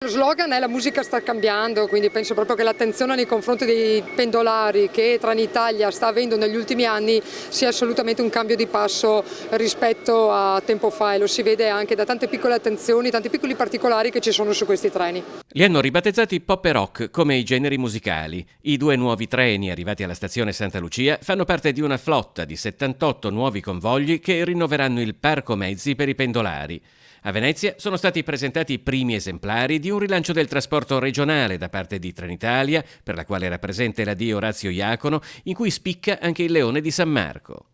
Lo slogan è "la musica sta cambiando", quindi penso proprio che l'attenzione nei confronti dei pendolari che Trenitalia sta avendo negli ultimi anni sia assolutamente un cambio di passo rispetto a tempo fa, e lo si vede anche da tante piccole attenzioni, tanti piccoli particolari che ci sono su questi treni. Li hanno ribattezzati pop e rock come i generi musicali. I 2 nuovi treni arrivati alla stazione Santa Lucia fanno parte di una flotta di 78 nuovi convogli che rinnoveranno il parco mezzi per i pendolari. A Venezia sono stati presentati i primi esemplari di un rilancio del trasporto regionale da parte di Trenitalia, per la quale era presente la D. Orazio Iacono, in cui spicca anche il Leone di San Marco.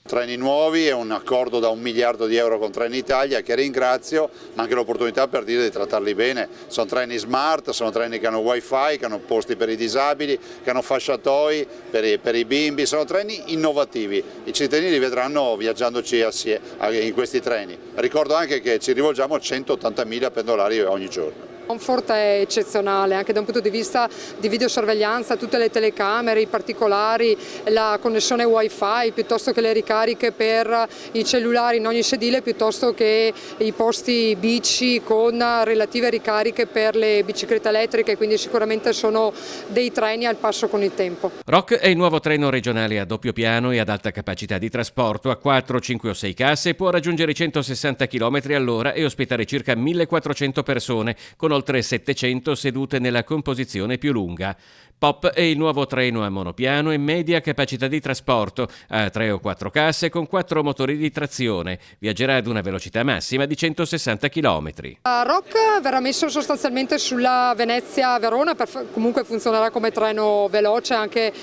Treni nuovi e un accordo da €1 miliardo con Trenitalia, che ringrazio, ma anche l'opportunità per dire di trattarli bene. Sono treni smart, sono treni che hanno wifi, che hanno posti per i disabili, che hanno fasciatoi per i bimbi, sono treni innovativi. I cittadini li vedranno viaggiandoci in questi treni. Ricordo anche che ci rivolgiamo a 180.000 pendolari ogni giorno. Il comfort è eccezionale anche da un punto di vista di videosorveglianza, tutte le telecamere, i particolari, la connessione wifi, piuttosto che le ricariche per i cellulari in ogni sedile, piuttosto che i posti bici con relative ricariche per le biciclette elettriche, quindi sicuramente sono dei treni al passo con il tempo. Rock è il nuovo treno regionale a doppio piano e ad alta capacità di trasporto a 4, 5 o 6 casse, può raggiungere i 160 km all'ora e ospitare circa 1.400 persone, con oltre 700 sedute nella composizione più lunga. Pop è il nuovo treno a monopiano e media capacità di trasporto, a 3 o 4 casse con 4 motori di trazione. Viaggerà ad una velocità massima di 160 km. Rock verrà messo sostanzialmente sulla Venezia-Verona, comunque funzionerà come treno veloce anche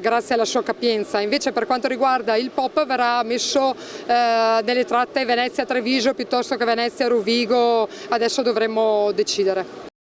grazie alla sua capienza. Invece per quanto riguarda il Pop verrà messo nelle tratte Venezia-Treviso piuttosto che Venezia-Rovigo, adesso dovremmo decidere.